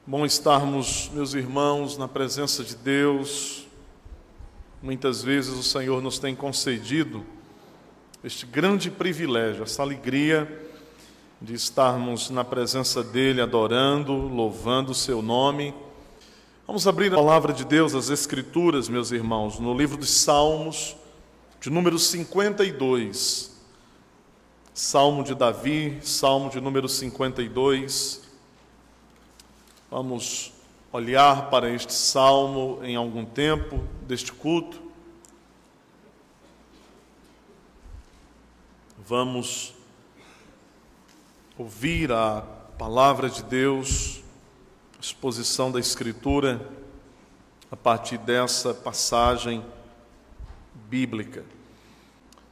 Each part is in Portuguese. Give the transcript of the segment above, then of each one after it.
Bom estarmos, meus irmãos, na presença de Deus. Muitas vezes o Senhor nos tem concedido este grande privilégio, essa alegria de estarmos na presença dEle, adorando, louvando o Seu nome. Vamos abrir a palavra de Deus, as Escrituras, meus irmãos, no livro dos Salmos, de número 52. Salmo de Davi, Salmo de número 52. Vamos olhar para este salmo em algum tempo deste culto. Vamos ouvir a palavra de Deus, a exposição da Escritura, a partir dessa passagem bíblica.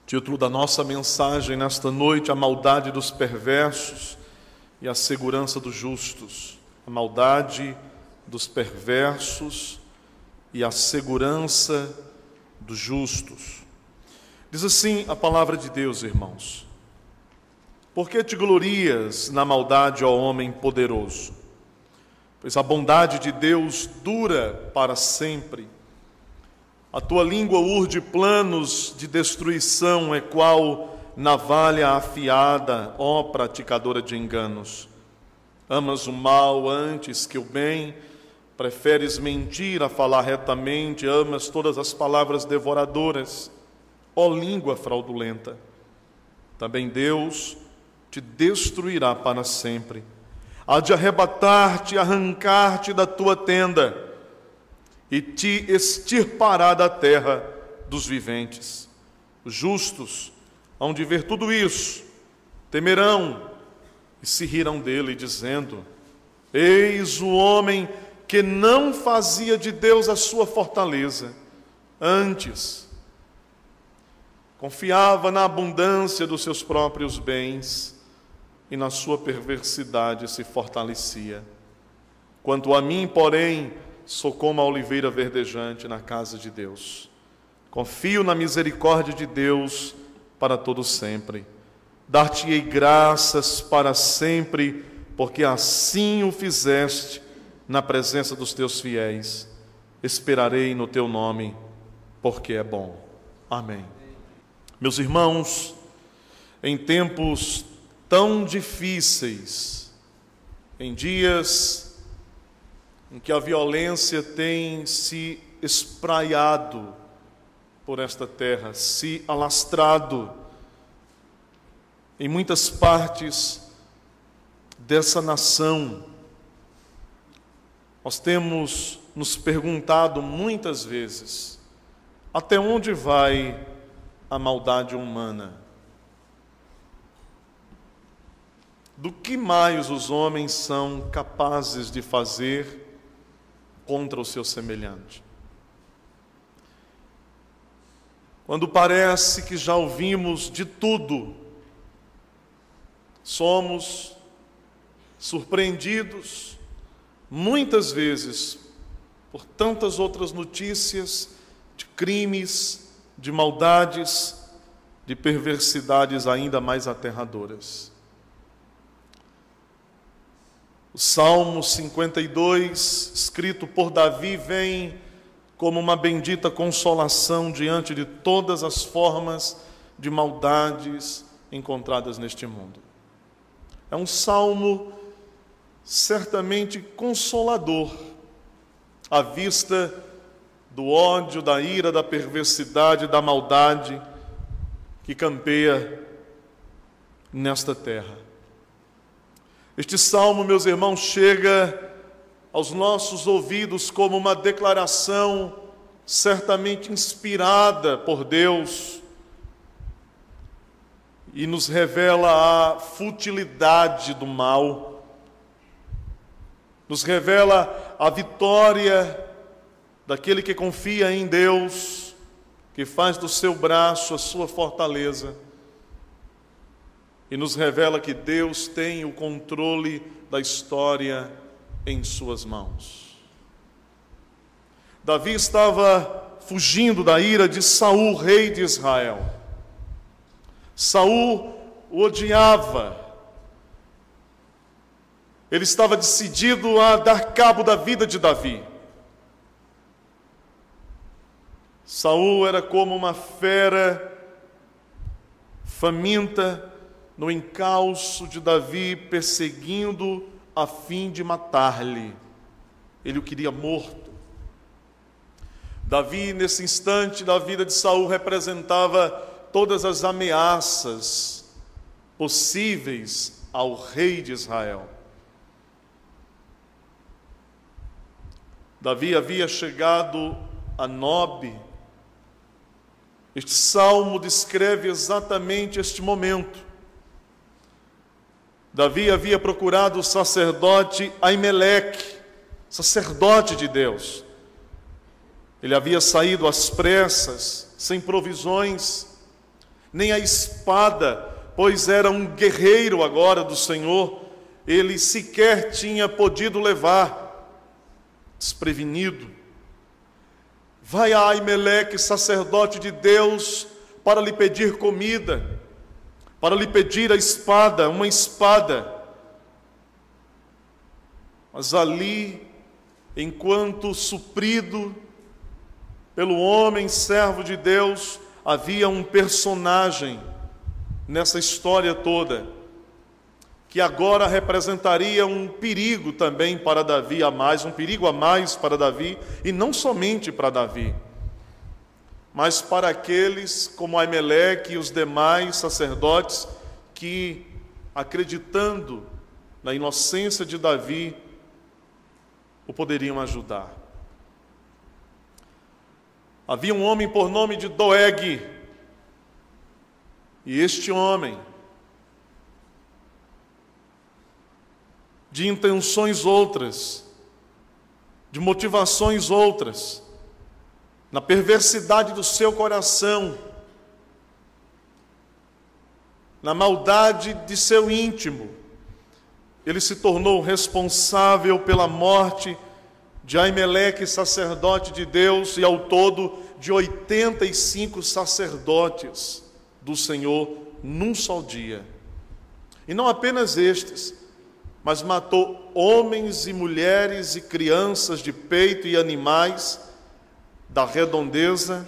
Título da nossa mensagem nesta noite: a maldade dos perversos e a segurança dos justos. A maldade dos perversos e a segurança dos justos. Diz assim a palavra de Deus, irmãos: por que te glorias na maldade, ó homem poderoso? Pois a bondade de Deus dura para sempre. A tua língua urde planos de destruição, é qual navalha afiada, ó praticadora de enganos. Amas o mal antes que o bem, preferes mentir a falar retamente, amas todas as palavras devoradoras, ó língua fraudulenta. Também Deus te destruirá para sempre. Há de arrebatar-te, arrancar-te da tua tenda e te extirpará da terra dos viventes. Os justos hão de ver tudo isso, temerão e se rirão dele, dizendo: eis o homem que não fazia de Deus a sua fortaleza, antes confiava na abundância dos seus próprios bens e na sua perversidade se fortalecia. Quanto a mim, porém, sou como a oliveira verdejante na casa de Deus. Confio na misericórdia de Deus para todo sempre. Dar-te-ei graças para sempre, porque assim o fizeste na presença dos teus fiéis. Esperarei no teu nome, porque é bom. Amém. Meus irmãos, em tempos tão difíceis, em dias em que a violência tem se espraiado por esta terra, se alastrado em muitas partes dessa nação, nós temos nos perguntado muitas vezes: até onde vai a maldade humana? Do que mais os homens são capazes de fazer contra o seu semelhante? Quando parece que já ouvimos de tudo, somos surpreendidos, muitas vezes, por tantas outras notícias de crimes, de maldades, de perversidades ainda mais aterradoras. O Salmo 52, escrito por Davi, vem como uma bendita consolação diante de todas as formas de maldades encontradas neste mundo. É um salmo certamente consolador, à vista do ódio, da ira, da perversidade, da maldade que campeia nesta terra. Este salmo, meus irmãos, chega aos nossos ouvidos como uma declaração certamente inspirada por Deus e nos revela a futilidade do mal, nos revela a vitória daquele que confia em Deus, que faz do seu braço a sua fortaleza, e nos revela que Deus tem o controle da história em suas mãos. Davi estava fugindo da ira de Saul, rei de Israel. Saul o odiava, Ele estava decidido a dar cabo da vida de Davi. Saul era como uma fera faminta no encalço de Davi, perseguindo a fim de matar-lhe. Ele o queria morto. Davi, nesse instante da vida de Saul, representava todas as ameaças possíveis ao rei de Israel. Davi havia chegado a Nobe. Este salmo descreve exatamente este momento. Davi havia procurado o sacerdote Aimeleque, sacerdote de Deus. Ele havia saído às pressas, sem provisões, nem a espada, pois era um guerreiro agora do Senhor, ele sequer tinha podido levar, desprevenido. Vai a Aimeleque, sacerdote de Deus, para lhe pedir comida, para lhe pedir a espada, uma espada. Mas ali, enquanto suprido pelo homem servo de Deus, havia um personagem nessa história toda, que agora representaria um perigo também para Davi a mais, um perigo a mais para Davi, e não somente para Davi, mas para aqueles como Aimeleque e os demais sacerdotes que, acreditando na inocência de Davi, o poderiam ajudar. Havia um homem por nome de Doeg, e este homem, de intenções outras, de motivações outras, na perversidade do seu coração, na maldade de seu íntimo, ele se tornou responsável pela morte de Aimeleque, sacerdote de Deus, e ao todo de 85 sacerdotes do Senhor num só dia. E não apenas estes, mas matou homens e mulheres e crianças de peito e animais da redondeza,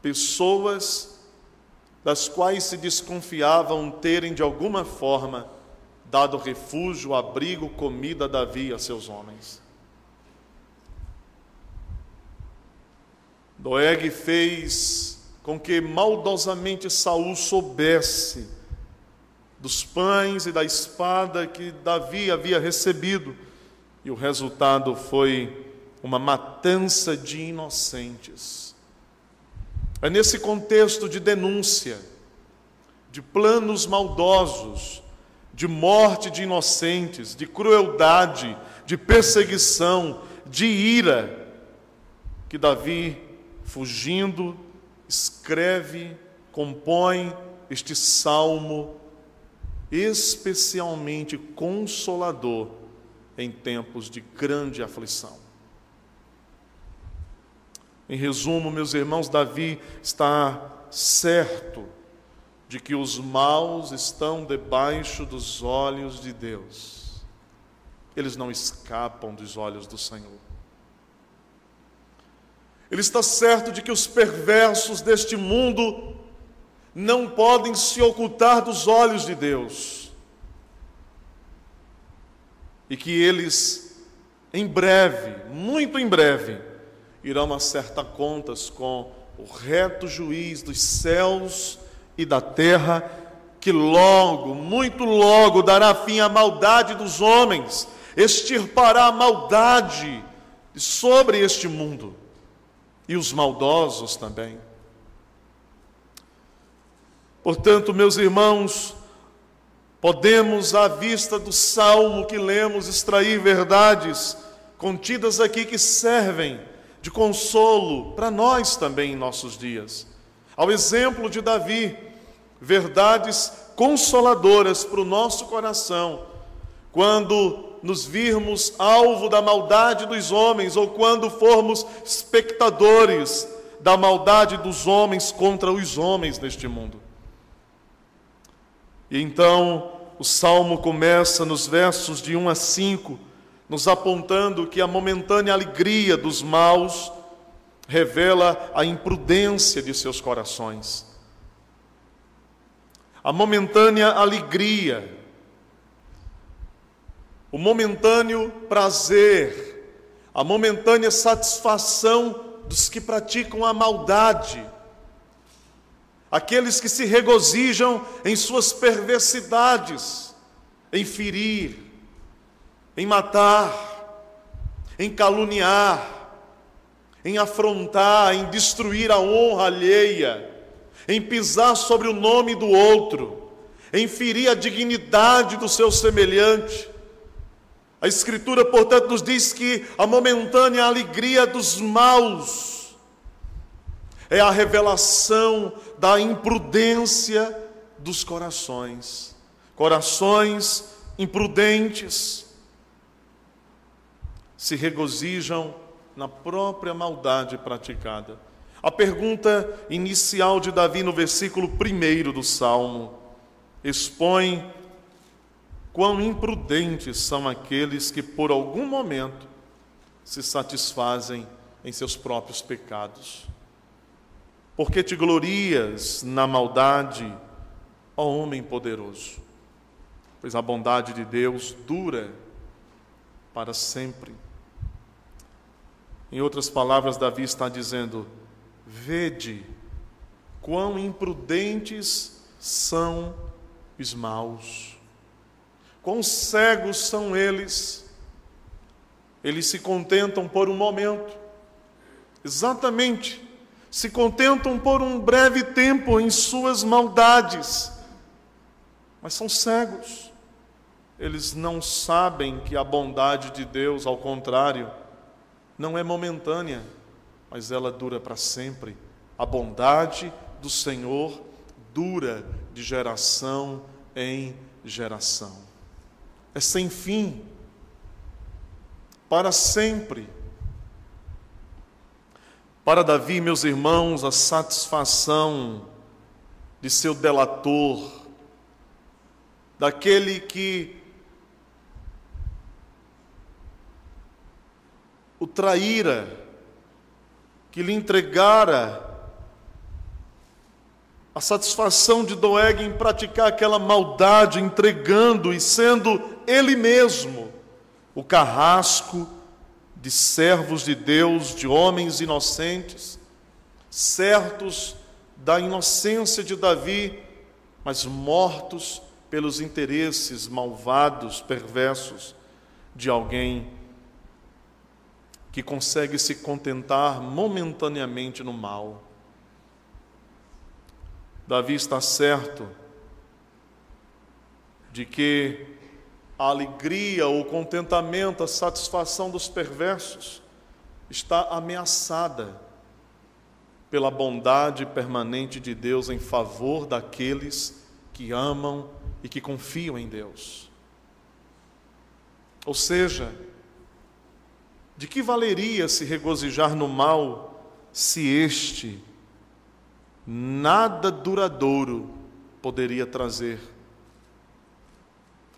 pessoas das quais se desconfiavam terem de alguma forma dado refúgio, abrigo, comida a Davi e a seus homens. Doeg fez com que maldosamente Saul soubesse dos pães e da espada que Davi havia recebido, e o resultado foi uma matança de inocentes. É nesse contexto de denúncia, de planos maldosos, de morte de inocentes, de crueldade, de perseguição, de ira, que Davi, fugindo, escreve, compõe este salmo especialmente consolador em tempos de grande aflição. Em resumo, meus irmãos, Davi está certo de que os maus estão debaixo dos olhos de Deus. Eles não escapam dos olhos do Senhor. Ele está certo de que os perversos deste mundo não podem se ocultar dos olhos de Deus. E que eles, em breve, muito em breve, irão acertar contas com o reto juiz dos céus e da terra, que logo, muito logo, dará fim à maldade dos homens, extirpará a maldade sobre este mundo, e os maldosos também. Portanto, meus irmãos, podemos, à vista do salmo que lemos, extrair verdades contidas aqui que servem de consolo para nós também em nossos dias. Ao exemplo de Davi, verdades consoladoras para o nosso coração, quando nos virmos alvo da maldade dos homens, ou quando formos espectadores da maldade dos homens contra os homens neste mundo. E então o Salmo começa nos versos de 1 a 5, nos apontando que a momentânea alegria dos maus revela a imprudência de seus corações. A momentânea alegria, o momentâneo prazer, a momentânea satisfação dos que praticam a maldade, aqueles que se regozijam em suas perversidades, em ferir, em matar, em caluniar, em afrontar, em destruir a honra alheia, em pisar sobre o nome do outro, em ferir a dignidade do seu semelhante. A Escritura, portanto, nos diz que a momentânea alegria dos maus é a revelação da imprudência dos corações. Corações imprudentes se regozijam na própria maldade praticada. A pergunta inicial de Davi no versículo 1 do Salmo expõe quão imprudentes são aqueles que por algum momento se satisfazem em seus próprios pecados. Porque te glorias na maldade, ó homem poderoso? Pois a bondade de Deus dura para sempre. Em outras palavras, Davi está dizendo: vede quão imprudentes são os maus, quão cegos são eles. Eles se contentam por um momento, exatamente, se contentam por um breve tempo em suas maldades, mas são cegos. Eles não sabem que a bondade de Deus, ao contrário, não é momentânea, mas ela dura para sempre. A bondade do Senhor dura de geração em geração. É sem fim, para sempre. Para Davi, meus irmãos, a satisfação de seu delator, daquele que o traíra, que lhe entregara, a satisfação de Doeg em praticar aquela maldade, entregando e sendo ele mesmo o carrasco de servos de Deus, de homens inocentes, certos da inocência de Davi, mas mortos pelos interesses malvados, perversos de alguém que consegue se contentar momentaneamente no mal. Davi está certo de que a alegria, o contentamento, a satisfação dos perversos está ameaçada pela bondade permanente de Deus em favor daqueles que amam e que confiam em Deus. Ou seja, de que valeria se regozijar no mal se este nada duradouro poderia trazer?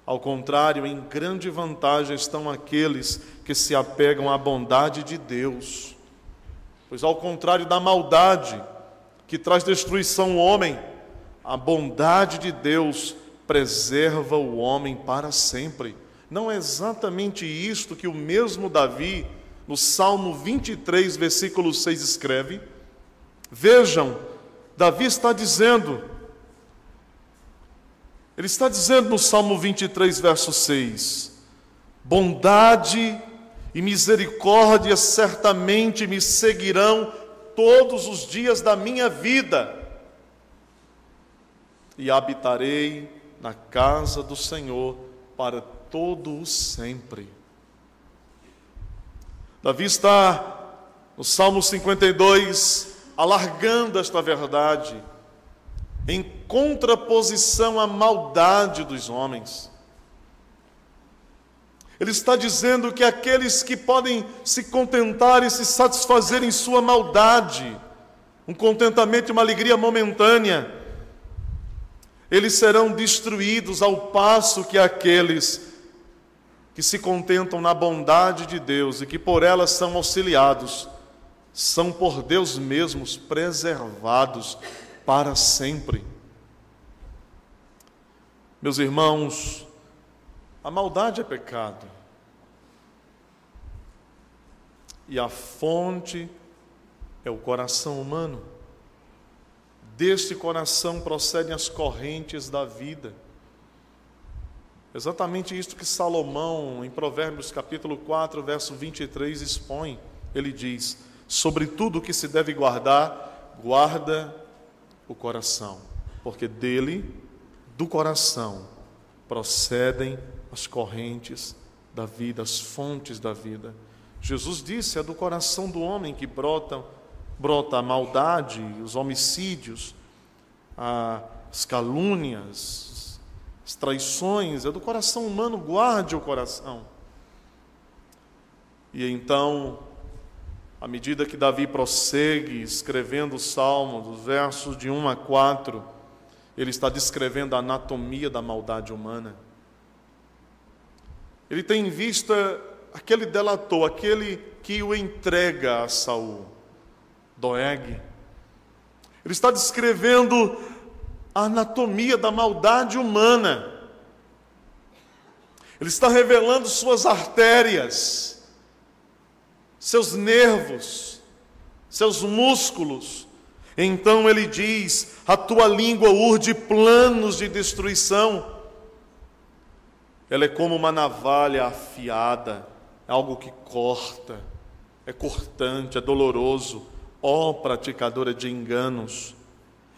Ao contrário, em grande vantagem estão aqueles que se apegam à bondade de Deus. Pois ao contrário da maldade, que traz destruição ao homem, a bondade de Deus preserva o homem para sempre. Não é exatamente isto que o mesmo Davi, no Salmo 23, versículo 6, escreve? Vejam, Davi está dizendo, ele está dizendo no Salmo 23, verso 6, bondade e misericórdia certamente me seguirão todos os dias da minha vida, e habitarei na casa do Senhor para todo o sempre. Davi está no Salmo 52 alargando esta verdade em contraposição à maldade dos homens. Ele está dizendo que aqueles que podem se contentar e se satisfazer em sua maldade, um contentamento e uma alegria momentânea, eles serão destruídos, ao passo que aqueles que se contentam na bondade de Deus e que por ela são auxiliados, são por Deus mesmos preservados para sempre. Meus irmãos, a maldade é pecado. E a fonte é o coração humano. Deste coração procedem as correntes da vida. Exatamente isto que Salomão, em Provérbios capítulo 4, verso 23, expõe. Ele diz: sobre tudo o que se deve guardar, guarda o coração, porque dele, do coração, procedem as correntes da vida, as fontes da vida. Jesus disse: é do coração do homem que brota a maldade, os homicídios, as calúnias, as traições. É do coração humano, guarde o coração. E então, à medida que Davi prossegue escrevendo o Salmo, dos versos de 1 a 4, ele está descrevendo a anatomia da maldade humana. Ele tem em vista aquele delator, aquele que o entrega a Saul, Doeg. Ele está descrevendo a anatomia da maldade humana. Ele está revelando suas artérias, seus nervos, seus músculos. Então ele diz: a tua língua urde planos de destruição. Ela é como uma navalha afiada, é algo que corta, é cortante, é doloroso. Ó praticadora de enganos,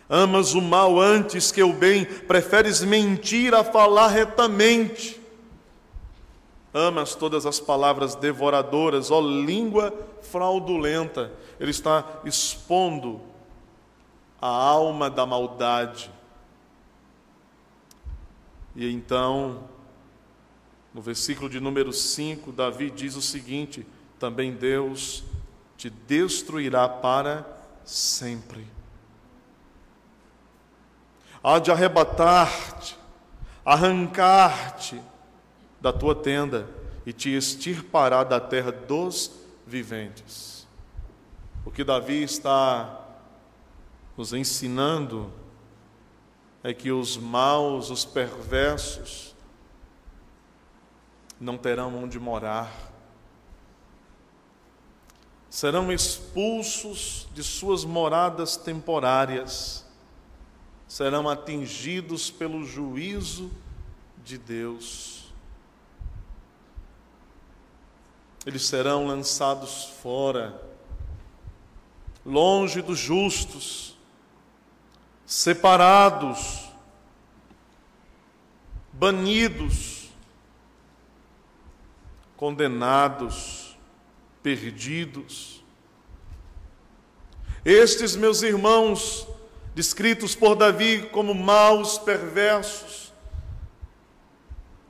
amas o mal antes que o bem, preferes mentir a falar retamente. Amas todas as palavras devoradoras, ó língua fraudulenta. Ele está expondo a alma da maldade. E então, no versículo de número 5, Davi diz o seguinte: também Deus te destruirá para sempre. Há de arrebatar-te, arrancar-te da tua tenda e te extirpará da terra dos viventes. O que Davi está nos ensinando é que os maus, os perversos, não terão onde morar. Serão expulsos de suas moradas temporárias, serão atingidos pelo juízo de Deus. Eles serão lançados fora, longe dos justos, separados, banidos, condenados, perdidos. Estes, meus irmãos, descritos por Davi como maus, perversos,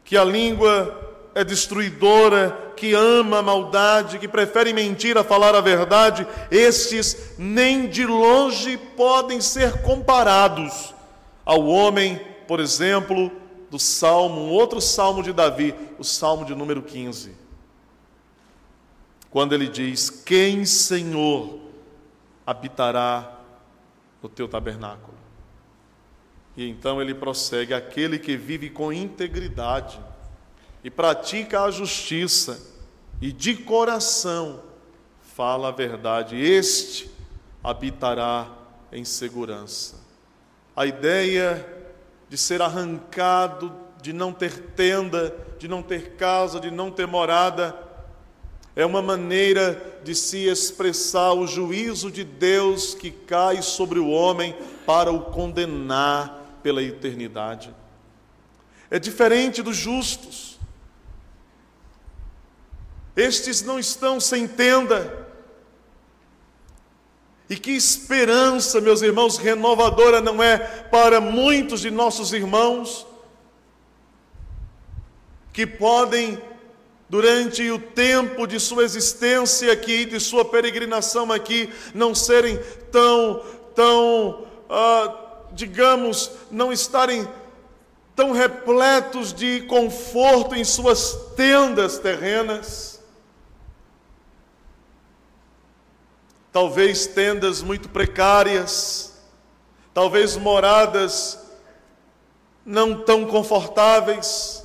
que a língua é destruidora, que ama a maldade, que prefere mentir a falar a verdade, estes nem de longe podem ser comparados ao homem, por exemplo, do Salmo, um outro Salmo de Davi, o Salmo de número 15. Quando ele diz: quem, Senhor, habitará no teu tabernáculo? E então ele prossegue: aquele que vive com integridade e pratica a justiça e de coração fala a verdade, este habitará em segurança. A ideia de ser arrancado, de não ter tenda, de não ter casa, de não ter morada, é uma maneira de se expressar o juízo de Deus que cai sobre o homem para o condenar pela eternidade. É diferente dos justos. Estes não estão sem tenda. E que esperança, meus irmãos, renovadora não é para muitos de nossos irmãos que podem, durante o tempo de sua existência aqui, de sua peregrinação aqui, não serem tão digamos, não estarem tão repletos de conforto em suas tendas terrenas. Talvez tendas muito precárias, talvez moradas não tão confortáveis,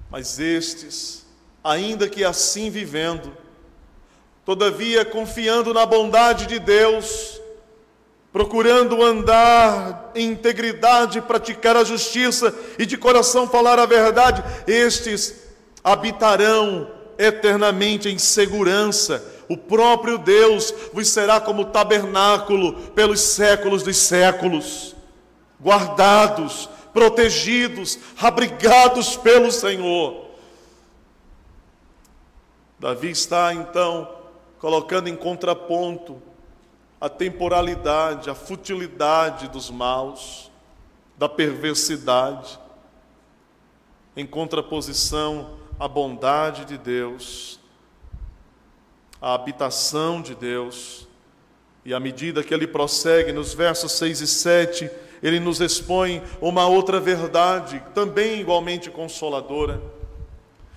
mas estes, ainda que assim vivendo, todavia confiando na bondade de Deus, procurando andar em integridade, praticar a justiça e de coração falar a verdade, estes habitarão eternamente em segurança. O próprio Deus vos será como tabernáculo pelos séculos dos séculos, guardados, protegidos, abrigados pelo Senhor. Davi está então colocando em contraponto a temporalidade, a futilidade dos maus, da perversidade, em contraposição à bondade de Deus, a habitação de Deus. E à medida que ele prossegue nos versos 6 e 7, ele nos expõe uma outra verdade, também igualmente consoladora.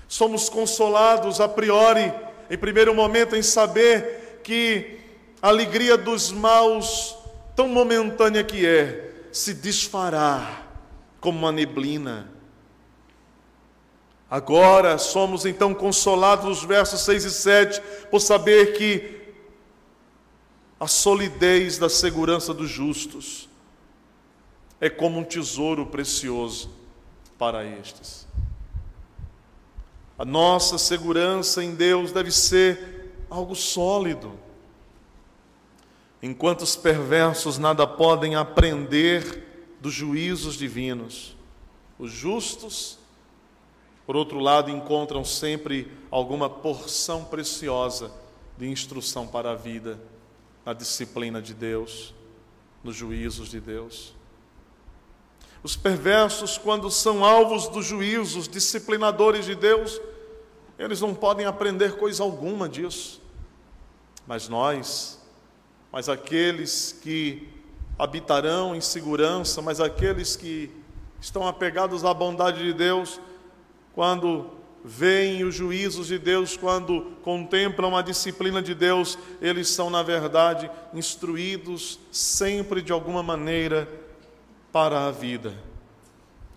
Somos consolados a priori, em primeiro momento, em saber que a alegria dos maus, tão momentânea que é, se desfará como uma neblina. Agora somos então consolados nos versos 6 e 7 por saber que a solidez da segurança dos justos é como um tesouro precioso para estes. A nossa segurança em Deus deve ser algo sólido. Enquanto os perversos nada podem aprender dos juízos divinos, os justos, por outro lado, encontram sempre alguma porção preciosa de instrução para a vida, na disciplina de Deus, nos juízos de Deus. Os perversos, quando são alvos dos juízos disciplinadores de Deus, eles não podem aprender coisa alguma disso. Mas aqueles que habitarão em segurança, mas aqueles que estão apegados à bondade de Deus, quando veem os juízos de Deus, quando contemplam a disciplina de Deus, eles são, na verdade, instruídos sempre de alguma maneira para a vida.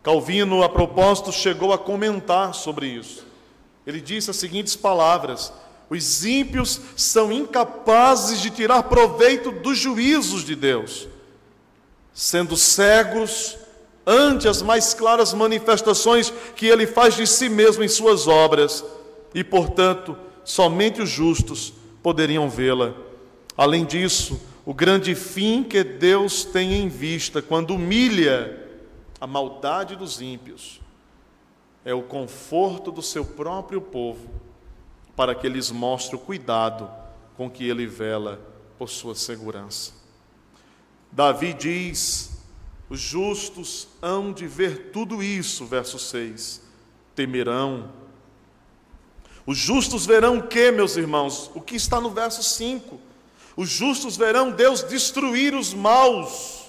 Calvino, a propósito, chegou a comentar sobre isso. Ele disse as seguintes palavras: os ímpios são incapazes de tirar proveito dos juízos de Deus, sendo cegos ante as mais claras manifestações que ele faz de si mesmo em suas obras, e, portanto, somente os justos poderiam vê-la. Além disso, o grande fim que Deus tem em vista quando humilha a maldade dos ímpios é o conforto do seu próprio povo, para que lhes mostre o cuidado com que ele vela por sua segurança. Davi diz: os justos hão de ver tudo isso, verso 6, temerão. Os justos verão o que, meus irmãos? O que está no verso 5. Os justos verão Deus destruir os maus.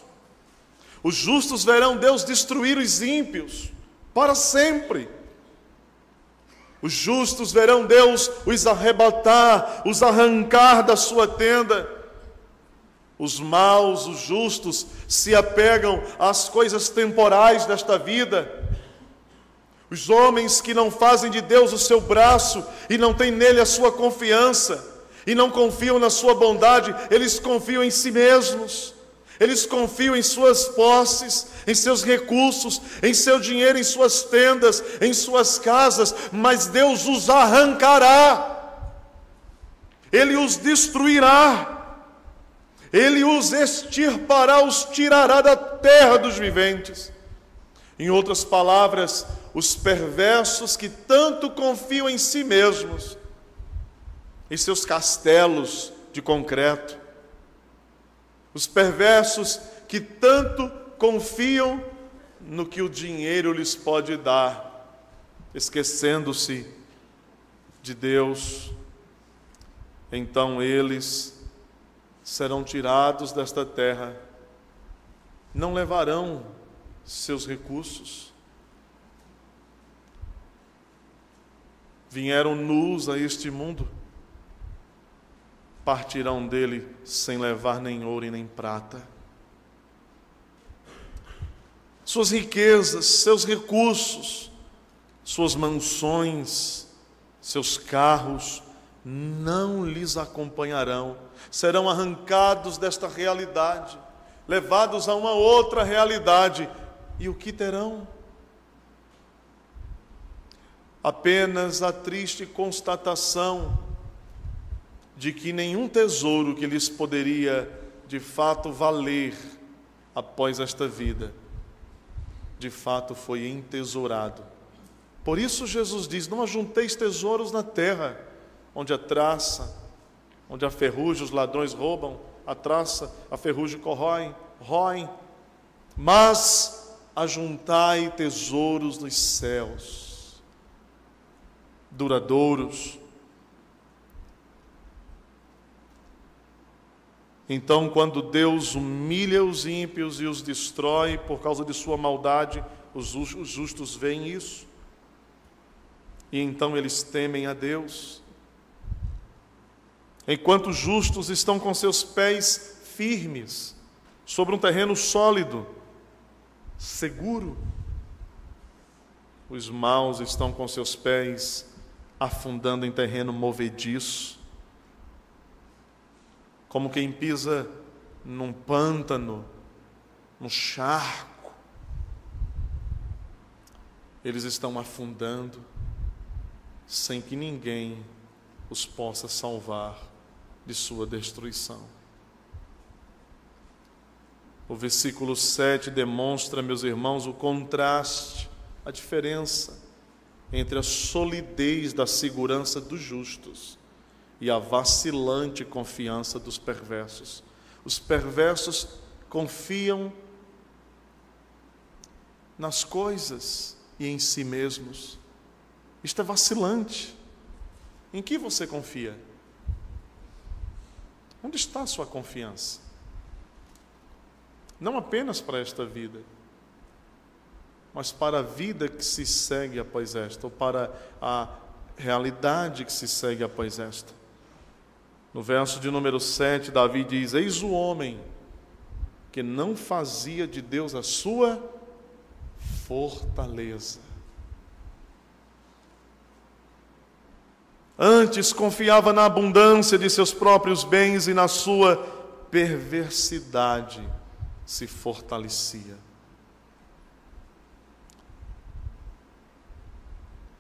Os justos verão Deus destruir os ímpios para sempre. Os justos verão Deus os arrebatar, os arrancar da sua tenda. Os maus, os justos, se apegam às coisas temporais desta vida. Os homens que não fazem de Deus o seu braço e não têm nele a sua confiança, e não confiam na sua bondade, eles confiam em si mesmos. Eles confiam em suas posses, em seus recursos, em seu dinheiro, em suas tendas, em suas casas, mas Deus os arrancará. Ele os destruirá. Ele os extirpará, os tirará da terra dos viventes. Em outras palavras, os perversos que tanto confiam em si mesmos, em seus castelos de concreto, os perversos que tanto confiam no que o dinheiro lhes pode dar, esquecendo-se de Deus, então eles serão tirados desta terra, não levarão seus recursos. Vieram nus a este mundo, partirão dele sem levar nem ouro e nem prata. Suas riquezas, seus recursos, suas mansões, seus carros não lhes acompanharão, serão arrancados desta realidade, levados a uma outra realidade. E o que terão? Apenas a triste constatação de que nenhum tesouro que lhes poderia de fato valer após esta vida, de fato foi entesourado. Por isso Jesus diz: não ajunteis tesouros na terra, onde a traça, onde a ferrugem, os ladrões roubam, a traça, a ferrugem roem, mas ajuntai tesouros nos céus, duradouros. Então, quando Deus humilha os ímpios e os destrói por causa de sua maldade, os justos veem isso, e então eles temem a Deus. Enquanto os justos estão com seus pés firmes sobre um terreno sólido, seguro, os maus estão com seus pés afundando em terreno movediço, como quem pisa num pântano, num charco. Eles estão afundando sem que ninguém os possa salvar de sua destruição. O versículo 7 demonstra, meus irmãos, o contraste, a diferença entre a solidez da segurança dos justos e a vacilante confiança dos perversos. Os perversos confiam nas coisas e em si mesmos. Isto é vacilante. Em que você confia? Onde está a sua confiança? Não apenas para esta vida, mas para a vida que se segue após esta, ou para a realidade que se segue após esta. No verso de número 7, Davi diz: eis o homem que não fazia de Deus a sua fortaleza. Antes confiava na abundância de seus próprios bens e na sua perversidade se fortalecia.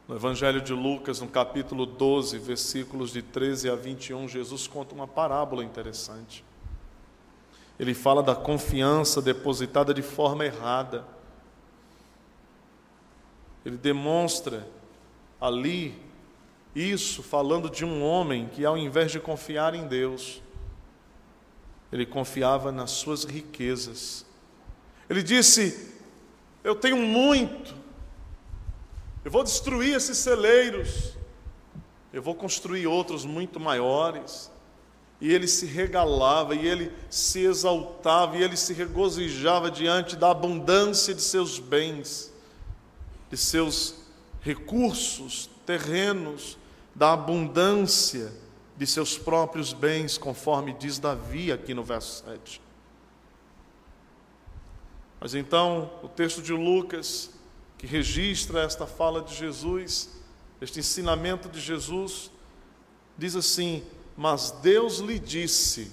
No Evangelho de Lucas, no capítulo 12, versículos de 13 a 21, Jesus conta uma parábola interessante. Ele fala da confiança depositada de forma errada. Ele demonstra ali isso falando de um homem que, ao invés de confiar em Deus, ele confiava nas suas riquezas. Ele disse: eu tenho muito, eu vou destruir esses celeiros, eu vou construir outros muito maiores. E ele se regalava, e ele se exaltava, e ele se regozijava diante da abundância de seus bens, de seus recursos terrenos, da abundância de seus próprios bens, conforme diz Davi aqui no verso 7. Mas então, o texto de Lucas, que registra esta fala de Jesus, este ensinamento de Jesus, diz assim: mas Deus lhe disse: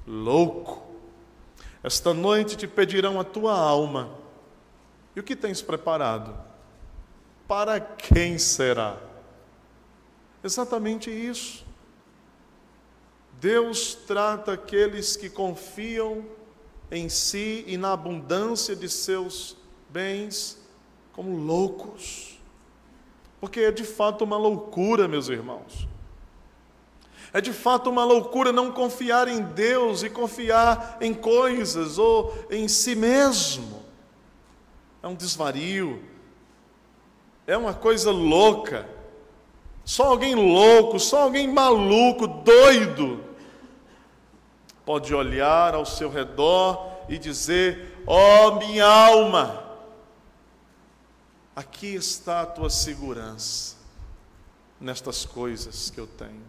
louco, esta noite te pedirão a tua alma, e o que tens preparado? Para quem será? Exatamente isso. Deus trata aqueles que confiam em si e na abundância de seus bens como loucos, porque é de fato uma loucura, meus irmãos. É de fato uma loucura não confiar em Deus e confiar em coisas ou em si mesmo. É um desvario, é uma coisa louca. Só alguém louco, só alguém maluco, doido, pode olhar ao seu redor e dizer: ó minha alma, aqui está a tua segurança, nestas coisas que eu tenho.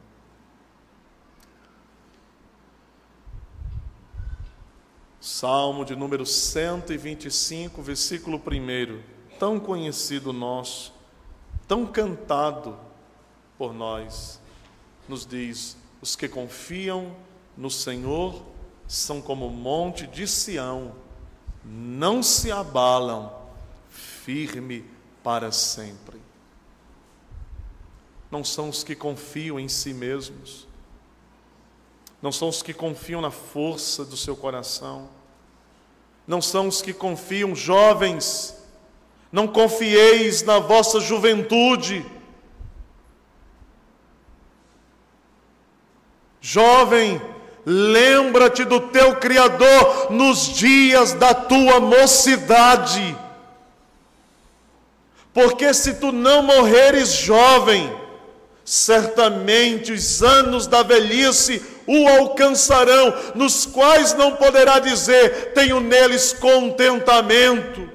Salmo de número 125, versículo 1, tão conhecido nosso, tão cantado por nós, nos diz: os que confiam no Senhor são como o monte de Sião, não se abalam, firme para sempre. Não são os que confiam em si mesmos, não são os que confiam na força do seu coração, não são os que confiam, jovens, não confieis na vossa juventude. Jovem, lembra-te do teu Criador nos dias da tua mocidade, porque se tu não morreres jovem, certamente os anos da velhice o alcançarão, nos quais não poderá dizer: tenho neles contentamento.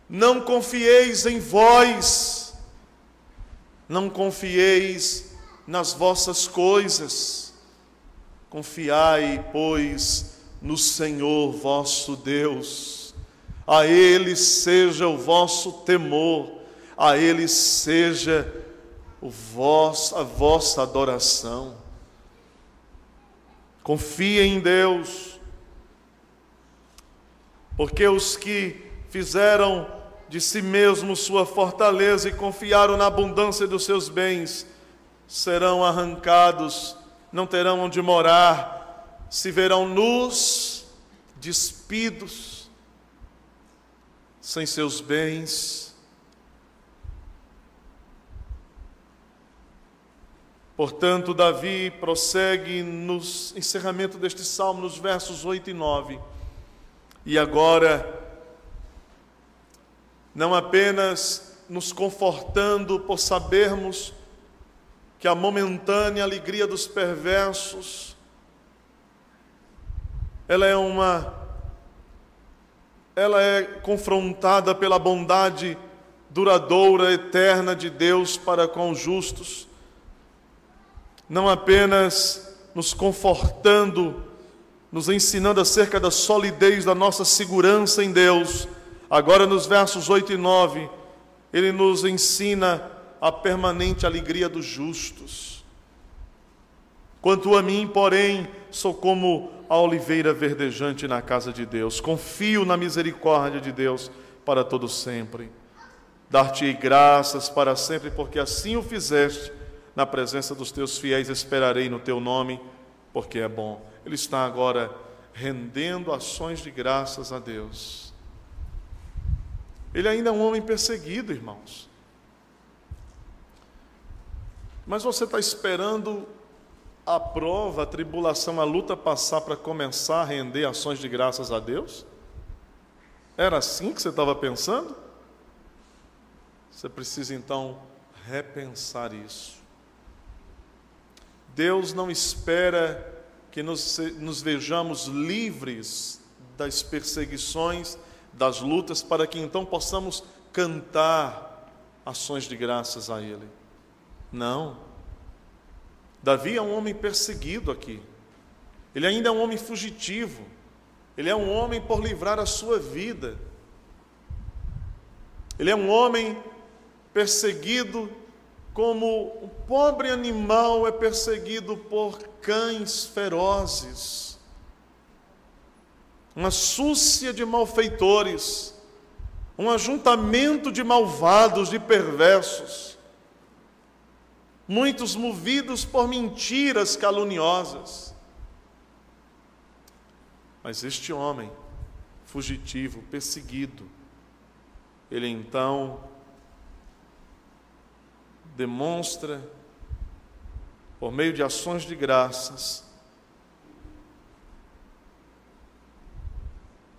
Não confieis em vós, não confieis nas vossas coisas, confiai, pois, no Senhor vosso Deus. A Ele seja o vosso temor, a Ele seja a vossa adoração. Confie em Deus, porque os que fizeram de si mesmo sua fortaleza e confiaram na abundância dos seus bens, serão arrancados, não terão onde morar, se verão nus, despidos, sem seus bens. Portanto, Davi prossegue no encerramento deste salmo, nos versos 8 e 9. E agora, não apenas nos confortando por sabermos que a momentânea alegria dos perversos, ela é confrontada pela bondade duradoura, eterna de Deus para com os justos. Não apenas nos confortando, nos ensinando acerca da solidez da nossa segurança em Deus. Agora, nos versos 8 e 9, ele nos ensina a permanente alegria dos justos. Quanto a mim, porém, sou como a oliveira verdejante na casa de Deus. Confio na misericórdia de Deus para todo sempre. Dar-te-ei graças para sempre, porque assim o fizeste. Na presença dos teus fiéis esperarei no teu nome, porque é bom. Ele está agora rendendo ações de graças a Deus. Ele ainda é um homem perseguido, irmãos. Mas você está esperando a prova, a tribulação, a luta passar para começar a render ações de graças a Deus? Era assim que você estava pensando? Você precisa então repensar isso. Deus não espera que nos vejamos livres das perseguições, das lutas, para que então possamos cantar ações de graças a Ele. Não. Davi é um homem perseguido aqui. Ele ainda é um homem fugitivo. Ele é um homem por livrar a sua vida. Ele é um homem perseguido como um pobre animal é perseguido por cães ferozes. Uma súcia de malfeitores, um ajuntamento de malvados, de perversos, muitos movidos por mentiras caluniosas. Mas este homem, fugitivo, perseguido, ele então demonstra, por meio de ações de graças,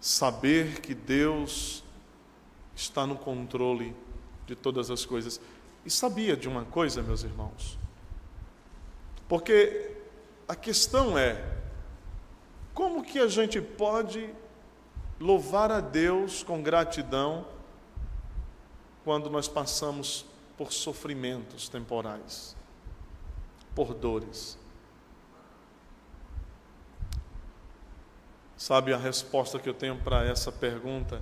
saber que Deus está no controle de todas as coisas. E sabia de uma coisa, meus irmãos? Porque a questão é, como que a gente pode louvar a Deus com gratidão quando nós passamos por sofrimentos temporais, por dores? Sabe, a resposta que eu tenho para essa pergunta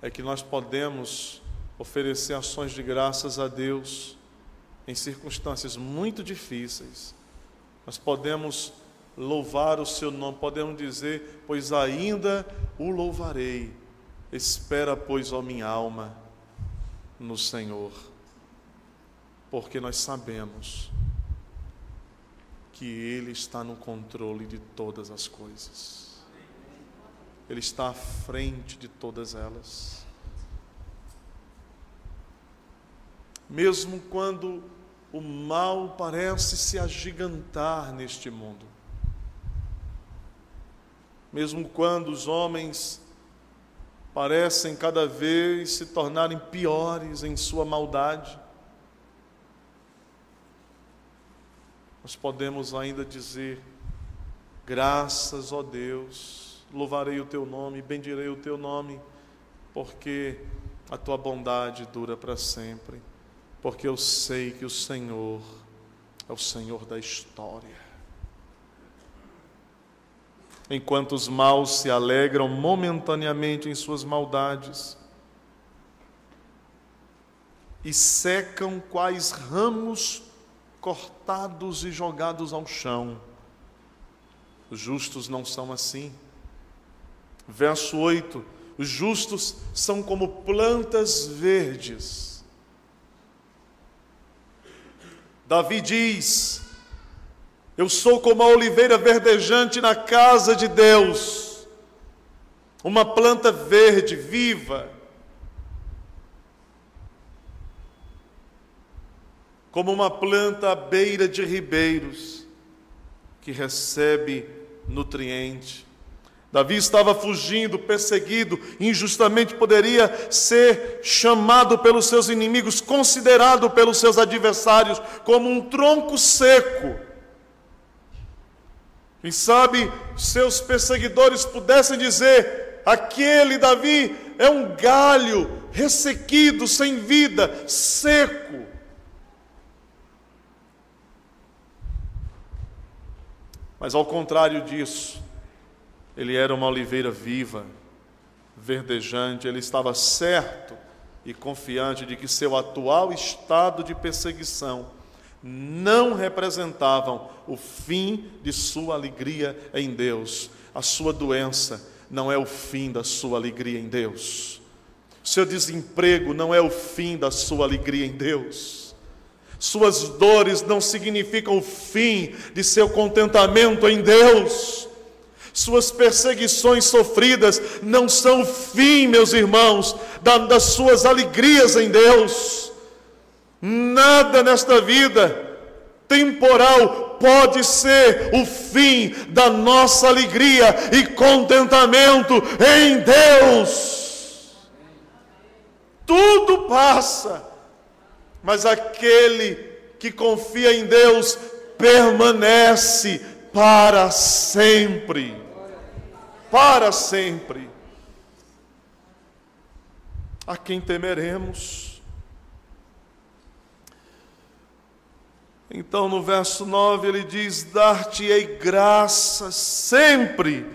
é que nós podemos oferecer ações de graças a Deus em circunstâncias muito difíceis. Nós podemos louvar o seu nome, podemos dizer, pois ainda o louvarei. Espera, pois, ó minha alma, no Senhor, porque nós sabemos que Ele está no controle de todas as coisas. Ele está à frente de todas elas. Mesmo quando o mal parece se agigantar neste mundo, mesmo quando os homens parecem cada vez se tornarem piores em sua maldade, nós podemos ainda dizer: graças, ó Deus, louvarei o teu nome, bendirei o teu nome, porque a tua bondade dura para sempre, porque eu sei que o Senhor é o Senhor da história. Enquanto os maus se alegram momentaneamente em suas maldades e secam quais ramos cortados e jogados ao chão, os justos não são assim. Verso 8: os justos são como plantas verdes. Davi diz: eu sou como a oliveira verdejante na casa de Deus, uma planta verde, viva, como uma planta à beira de ribeiros, que recebe nutriente. Davi estava fugindo, perseguido, injustamente poderia ser chamado pelos seus inimigos, considerado pelos seus adversários como um tronco seco. Quem sabe seus perseguidores pudessem dizer: aquele Davi é um galho ressequido, sem vida, seco. Mas ao contrário disso, ele era uma oliveira viva, verdejante. Ele estava certo e confiante de que seu atual estado de perseguição não representavam o fim de sua alegria em Deus. A sua doença não é o fim da sua alegria em Deus. Seu desemprego não é o fim da sua alegria em Deus. Suas dores não significam o fim de seu contentamento em Deus. Suas perseguições sofridas não são o fim, meus irmãos, das suas alegrias em Deus. Nada nesta vida temporal pode ser o fim da nossa alegria e contentamento em Deus. Tudo passa, mas aquele que confia em Deus permanece para sempre. Para sempre. A quem temeremos? Então no verso 9 ele diz: dar-te-ei graças sempre,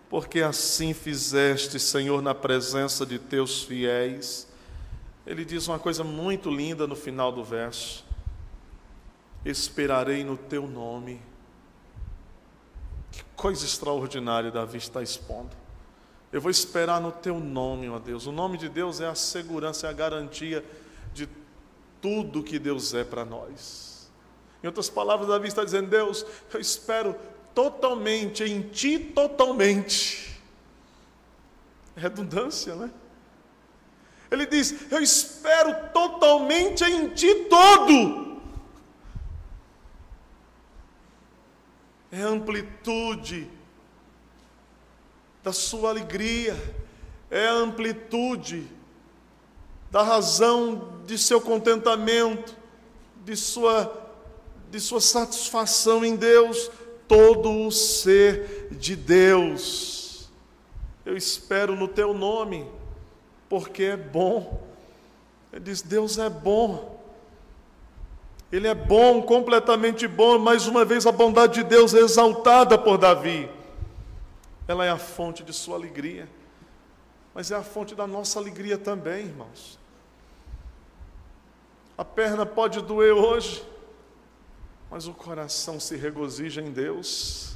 porque assim fizeste, Senhor, na presença de teus fiéis. Ele diz uma coisa muito linda no final do verso: esperarei no teu nome. Que coisa extraordinária Davi está expondo. Eu vou esperar no teu nome, ó Deus. O nome de Deus é a segurança, é a garantia de tudo que Deus é para nós. Em outras palavras, Davi está dizendo: Deus, eu espero totalmente em ti, totalmente. Redundância, né? Ele diz: eu espero totalmente em ti todo. É a amplitude da sua alegria, é a amplitude da razão de seu contentamento, de sua satisfação em Deus, todo o ser de Deus. Eu espero no teu nome, porque é bom. Ele diz: Deus é bom. Ele é bom, completamente bom. Mais uma vez, a bondade de Deus é exaltada por Davi. Ela é a fonte de sua alegria, mas é a fonte da nossa alegria também, irmãos. A perna pode doer hoje, mas o coração se regozija em Deus.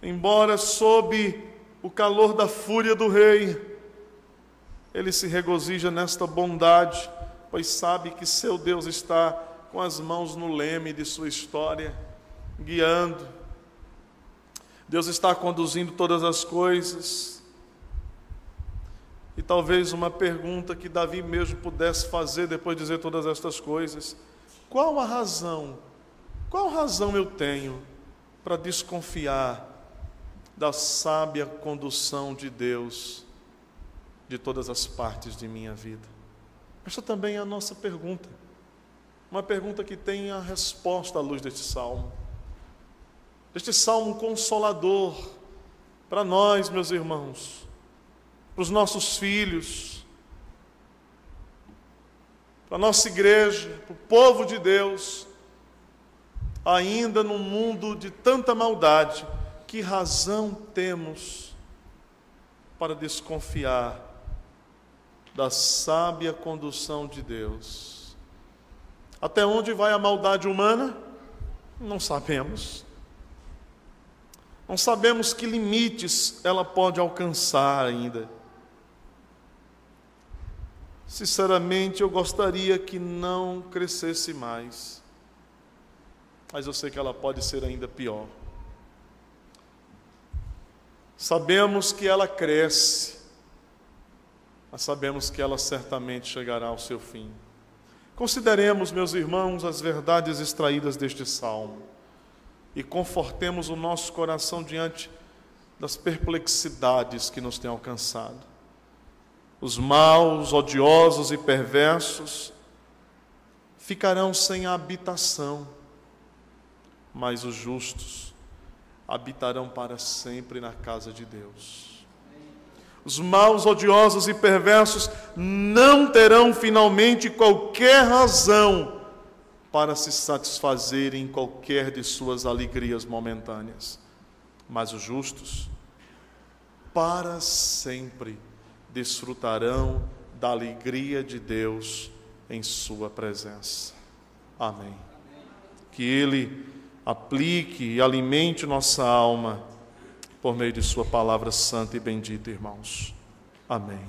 Embora sob o calor da fúria do rei, ele se regozija nesta bondade, pois sabe que seu Deus está com as mãos no leme de sua história, guiando. Deus está conduzindo todas as coisas. E talvez uma pergunta que Davi mesmo pudesse fazer depois de dizer todas estas coisas: qual a razão? Qual razão eu tenho para desconfiar da sábia condução de Deus de todas as partes de minha vida? Esta também é a nossa pergunta. Uma pergunta que tem a resposta à luz deste salmo. Este salmo consolador para nós, meus irmãos, para os nossos filhos, para a nossa igreja, para o povo de Deus, ainda num mundo de tanta maldade. Que razão temos para desconfiar da sábia condução de Deus? Até onde vai a maldade humana? Não sabemos. Não sabemos que limites ela pode alcançar ainda. Sinceramente, eu gostaria que não crescesse mais, mas eu sei que ela pode ser ainda pior. Sabemos que ela cresce, mas sabemos que ela certamente chegará ao seu fim. Consideremos, meus irmãos, as verdades extraídas deste salmo e confortemos o nosso coração diante das perplexidades que nos têm alcançado. Os maus, odiosos e perversos ficarão sem habitação, mas os justos habitarão para sempre na casa de Deus. Os maus, odiosos e perversos não terão finalmente qualquer razão para se satisfazerem em qualquer de suas alegrias momentâneas, mas os justos para sempre desfrutarão da alegria de Deus em sua presença. Amém. Que Ele aplique e alimente nossa alma por meio de sua palavra santa e bendita, irmãos. Amém.